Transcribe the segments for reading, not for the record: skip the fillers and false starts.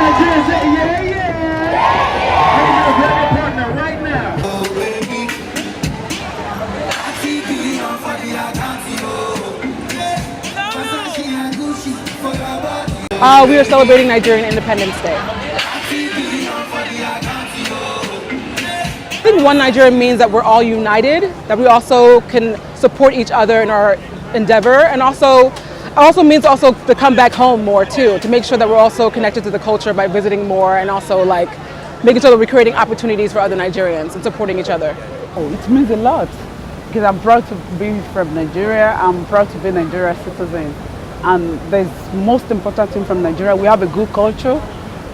Nigeria say yeah, yeah. Hey, you're a better partner right now. We are celebrating Nigerian Independence Day. I think one Nigeria means that we're all united, that we also can support each other in our endeavor, and also means also to come back home more too, to make sure that we're also connected to the culture by visiting more, and also like making sure that we're creating opportunities for other Nigerians and supporting each other. Oh, it means a lot because I'm proud to be from Nigeria. I'm proud to be a Nigerian citizen. And the most important thing from Nigeria, we have a good culture.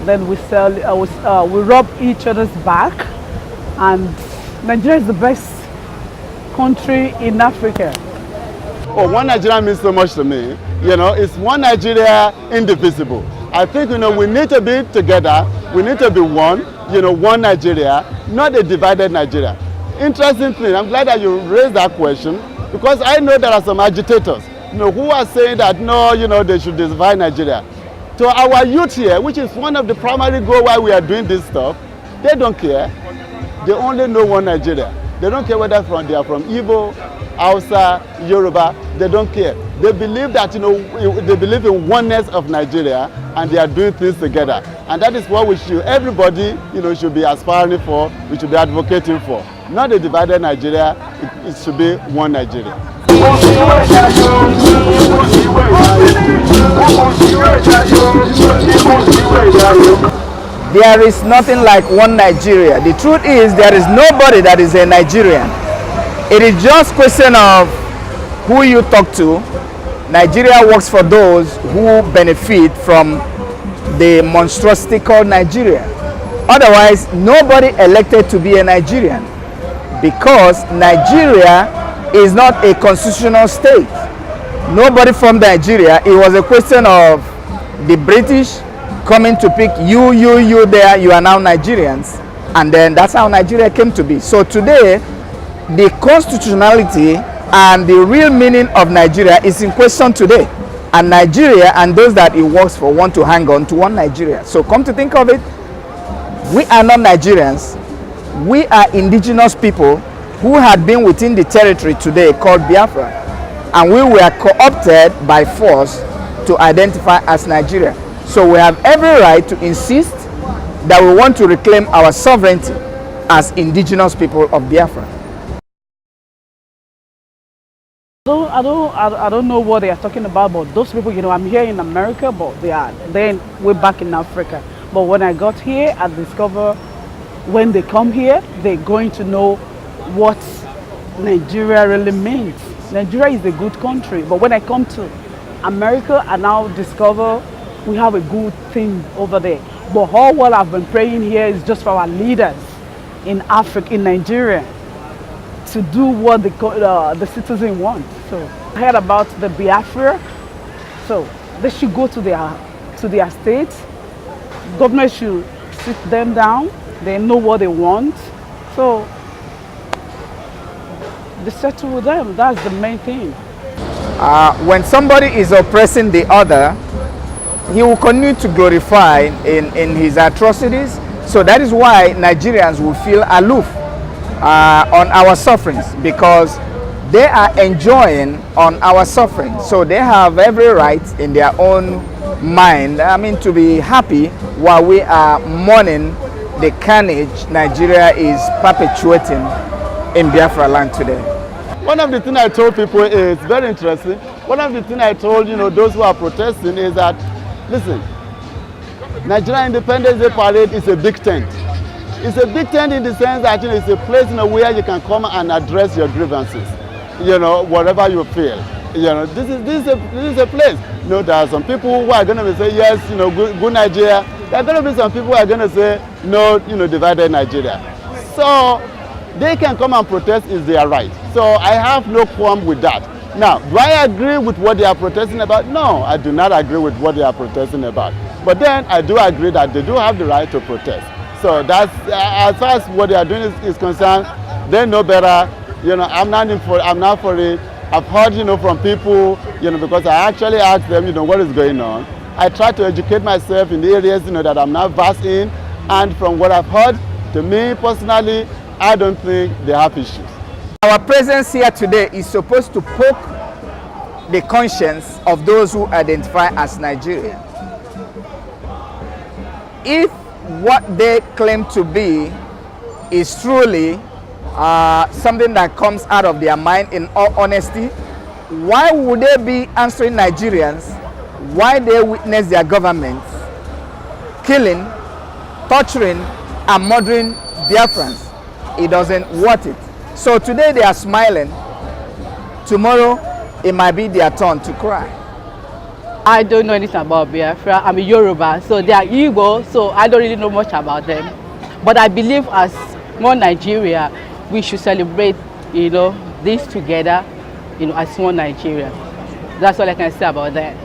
Then we rub each other's back. And Nigeria is the best country in Africa. Oh, one Nigeria means so much to me. You know, it's one Nigeria indivisible. I think, you know, we need to be together. We need to be one, you know, one Nigeria, not a divided Nigeria. Interesting thing, I'm glad that you raised that question because I know there are some agitators, you know, who are saying that no, you know, they should divide Nigeria. To our youth here, which is one of the primary goals why we are doing this stuff, they don't care. They only know one Nigeria. They don't care whether they are from Igbo, Hausa, Yoruba. They don't care. They believe that, you know, they believe in oneness of Nigeria, and they are doing things together. And that is what we should, everybody, you know, should be aspiring for. We should be advocating for. Not a divided Nigeria. It should be one Nigeria. There is nothing like one Nigeria. The truth is there is nobody that is a Nigerian. It is just a question of who you talk to. Nigeria works for those who benefit from the monstrosity called Nigeria. Otherwise, nobody elected to be a Nigerian because Nigeria is not a constitutional state. Nobody from Nigeria. It was a question of the British coming to pick you there, you are now Nigerians, and then that's how Nigeria came to be. So today, the constitutionality and the real meaning of Nigeria is in question today, and Nigeria and those that it works for want to hang on to one Nigeria. So come to think of it, we are not Nigerians, we are indigenous people who had been within the territory today called Biafra, and we were co-opted by force to identify as Nigeria. So we have every right to insist that we want to reclaim our sovereignty as indigenous people of Biafra. I don't know what they are talking about, but those people, you know, I'm here in America, but they are then way back in Africa. But when I got here, I discovered when they come here, they're going to know what Nigeria really means. Nigeria is a good country, but when I come to America, I now discover we have a good thing over there. But all what I've been praying here is just for our leaders in Africa, in Nigeria, to do what the citizens want. So I heard about the Biafra. So they should go to their states. Government should sit them down. They know what they want. So they settle with them. That's the main thing. When somebody is oppressing the other, he will continue to glorify in his atrocities. So that is why Nigerians will feel aloof on our sufferings, because they are enjoying on our suffering. So they have every right in their own mind, I mean, to be happy while we are mourning the carnage Nigeria is perpetuating in Biafra land today. One of the things I told people is very interesting. One of the things I told, you know, those who are protesting is that, listen, Nigeria Independence Day Parade is a big tent. It's a big tent in the sense that, you know, it's a place, you know, where you can come and address your grievances, you know, whatever you feel. You know, this is a place. You know, there are some people who are going to say yes, you know, good Nigeria. There are going to be some people who are going to say no, you know, divided Nigeria. So they can come and protest, is their right. So I have no qualm with that. Now, do I agree with what they are protesting about? No, I do not agree with what they are protesting about. But then I do agree that they do have the right to protest. So that's, as far as what they are doing is concerned, they know better. You know, I'm not for it. I've heard, you know, from people, you know, because I actually asked them, you know, what is going on. I try to educate myself in the areas, you know, that I'm not versed in, and from what I've heard, to me personally, I don't think they have issues. Our presence here today is supposed to poke the conscience of those who identify as Nigerian. If what they claim to be is truly something that comes out of their mind, in all honesty, why would they be answering Nigerians why they witness their government killing, torturing, and murdering Biafrans? It doesn't worth it. So today they are smiling. Tomorrow it might be their turn to cry. I don't know anything about Biafra. I'm a Yoruba, so they are Igbo, so I don't really know much about them. But I believe as one Nigeria, we should celebrate, this together, as one Nigeria. That's all I can say about that.